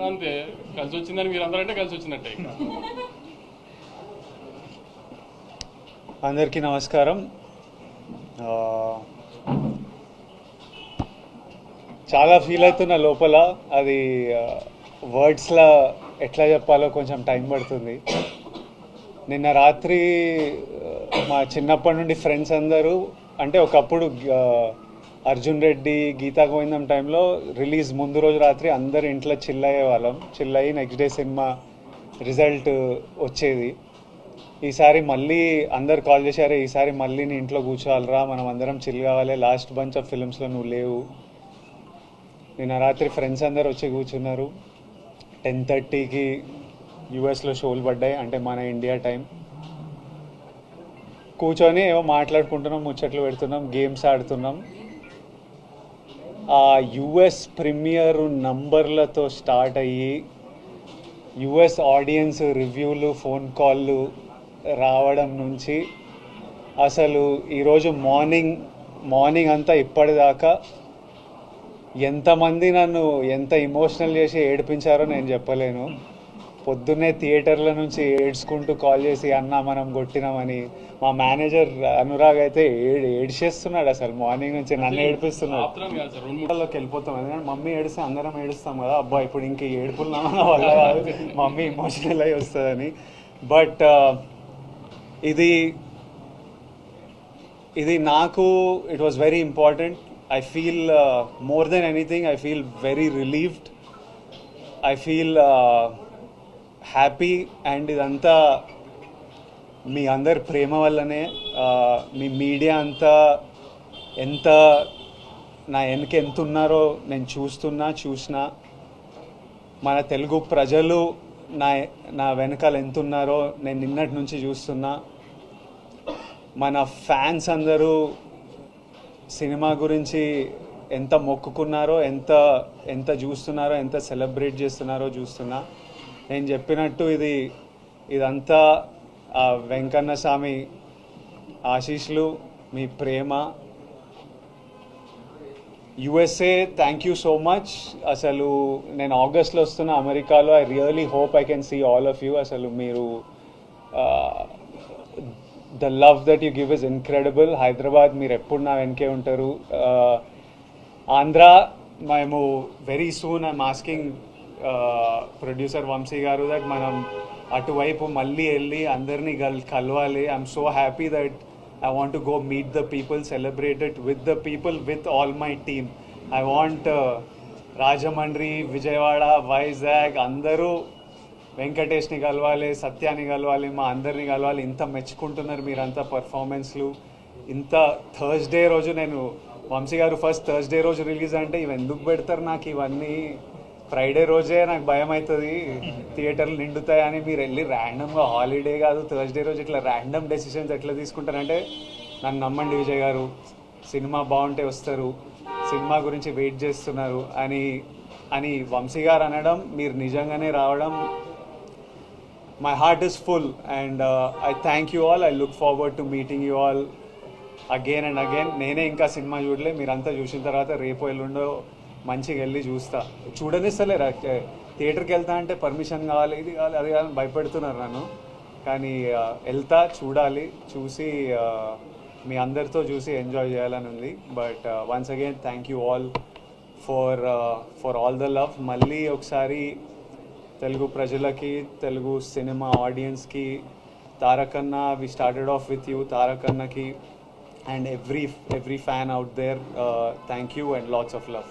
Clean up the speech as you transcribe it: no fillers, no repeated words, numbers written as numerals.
అంతే, కలిసి వచ్చిందని మీరు అందరంటే కలిసి వచ్చినట్టే. అందరికీ నమస్కారం. చాలా ఫీల్ అవుతున్న లోపల, అది వర్డ్స్లో ఎట్లా చెప్పాలో కొంచెం టైం పడుతుంది. నిన్న రాత్రి మా చిన్నప్పటి నుండి ఫ్రెండ్స్ అందరూ, అంటే ఒకప్పుడు అర్జున్ రెడ్డి, గీతా గోవిందం టైంలో రిలీజ్ ముందు రోజు రాత్రి అందరు ఇంట్లో చిల్ అయ్యే వాళ్ళం. చిల్ అయ్యి నెక్స్ట్ డే సినిమా రిజల్ట్ వచ్చేది. ఈసారి మళ్ళీ అందరు కాల్ చేశారు, ఈసారి మళ్ళీ నీ ఇంట్లో కూర్చోవాలరా, మనం అందరం చిల్ కావాలి, లాస్ట్ బంచ్ ఆఫ్ ఫిల్మ్స్లో నువ్వు లేవు. నిన్న రాత్రి ఫ్రెండ్స్ అందరు వచ్చి కూర్చున్నారు. 10:30కి యూఎస్లో షోలు పడ్డాయి, అంటే మన ఇండియా టైం. కూర్చొని ఏవో మాట్లాడుకుంటున్నాం, ముచ్చట్లు పెడుతున్నాం, గేమ్స్ ఆడుతున్నాం. ఆ యుఎస్ ప్రీమియర్ నంబర్లతో స్టార్ట్ అయ్యి యుఎస్ ఆడియన్స్ రివ్యూలు, ఫోన్ కాళ్ళు రావడం నుంచి అసలు ఈరోజు మార్నింగ్ అంతా ఇప్పటిదాకా ఎంతమంది నన్ను ఎంత ఇమోషనల్ చేసి ఏడిపించారో నేను చెప్పలేను. పొద్దున్నే థియేటర్ల నుంచి ఏడ్చుకుంటూ కాల్ చేసి, అన్న మనం కొట్టినామని. మా మేనేజర్ అనురాగ్ అయితే ఏడ్చేస్తున్నాడు, అసలు మార్నింగ్ నుంచి నన్ను ఏడిపిస్తున్నాడు. వాళ్ళకి వెళ్ళిపోతాం, ఎందుకంటే మమ్మీ ఏడిస్తే అందరం ఏడుస్తాం కదా, అబ్బా ఇప్పుడు ఇంక ఏడుపులున్నామన్న వల్ల కాదు, మమ్మీ ఇమోషనల్ అయి వస్తుందని. బట్ ఇది నాకు it was very important. I feel more than anything, I feel very relieved. I feel happy, and ఇదంతా మీ అందరి ప్రేమ వల్లనే. మీ మీడియా అంతా ఎంత నా వెనక ఎంత ఉన్నారో నేను చూసినా. మన తెలుగు ప్రజలు నా వెనకాల ఎంత ఉన్నారో నేను నిన్నటి నుంచి చూస్తున్నా. మన ఫ్యాన్స్ అందరూ సినిమా గురించి ఎంత మొక్కుకున్నారో, ఎంత చూస్తున్నారో, ఎంత సెలబ్రేట్ చేస్తున్నారో చూస్తున్నా. నేను చెప్పినట్టు ఇదంతా ఆ వెంకన్న స్వామి ఆశీస్సులు, మీ ప్రేమ. USA, thank you so much. అసలు నేను ఆగస్ట్లో వస్తున్నా అమెరికాలో. I really hope I can see all of you. అసలు మీరు the love that you give is incredible. Hyderabad మీరు ఎప్పుడు నా వెనకే ఉంటారు. ఆంధ్ర మేము very soon I'm asking producer Vamshi గారు దట్ మనం అటువైపు మళ్ళీ వెళ్ళి అందరినీ కలవాలి. I'm so happy that I want to go meet the people, celebrate it with the people, with all my team. I want Rajahmundry, Vijayawada, Vizag అందరూ వెంకటేష్ని కలవాలి, సత్యాన్ని కలవాలి, మా అందరినీ కలవాలి. ఇంత మెచ్చుకుంటున్నారు మీరంతా పర్ఫార్మెన్స్లు. ఇంత థర్స్డే రోజు, నేను వంశీ గారు ఫస్ట్ థర్స్డే రోజు రిలీజ్ అంటే ఇవి ఎందుకు పెడతారు నాకు ఇవన్నీ, ఫ్రైడే రోజే నాకు భయం అవుతుంది థియేటర్లు నిండుతాయని. మీరు వెళ్ళి ర్యాండమ్గా, హాలిడే కాదు థర్స్డే రోజు ఇట్లా ర్యాండమ్ డెసిషన్స్ ఎట్లా తీసుకుంటారంటే, నన్ను నమ్మండి విజయ్ గారు, సినిమా బాగుంటే వస్తారు, సినిమా గురించి వెయిట్ చేస్తున్నారు అని వంశీ గారు అనడం, మీరు నిజంగానే రావడం, my heart is full, and I thank you all. I look forward to meeting you all again and again. నేనే ఇంకా సినిమా చూడలే, మీరంతా చూసిన తర్వాత రేపు ఎల్లుండో మంచిగా వెళ్ళి చూడనిస్తలేరు. థియేటర్కి వెళ్తా అంటే పర్మిషన్ కావాలి, ఇది కావాలి, అది కావాలని భయపెడుతున్నారు నన్ను. కానీ చూడాలి, చూసి మీ అందరితో చూసి ఎంజాయ్ చేయాలని ఉంది. But once again thank you all for all the love. మళ్ళీ ఒకసారి తెలుగు ప్రజలకి, తెలుగు సినిమా ఆడియన్స్కి, Tarakanna, we started off with you, తారకన్నకి, and every fan out there, thank you and lots of love.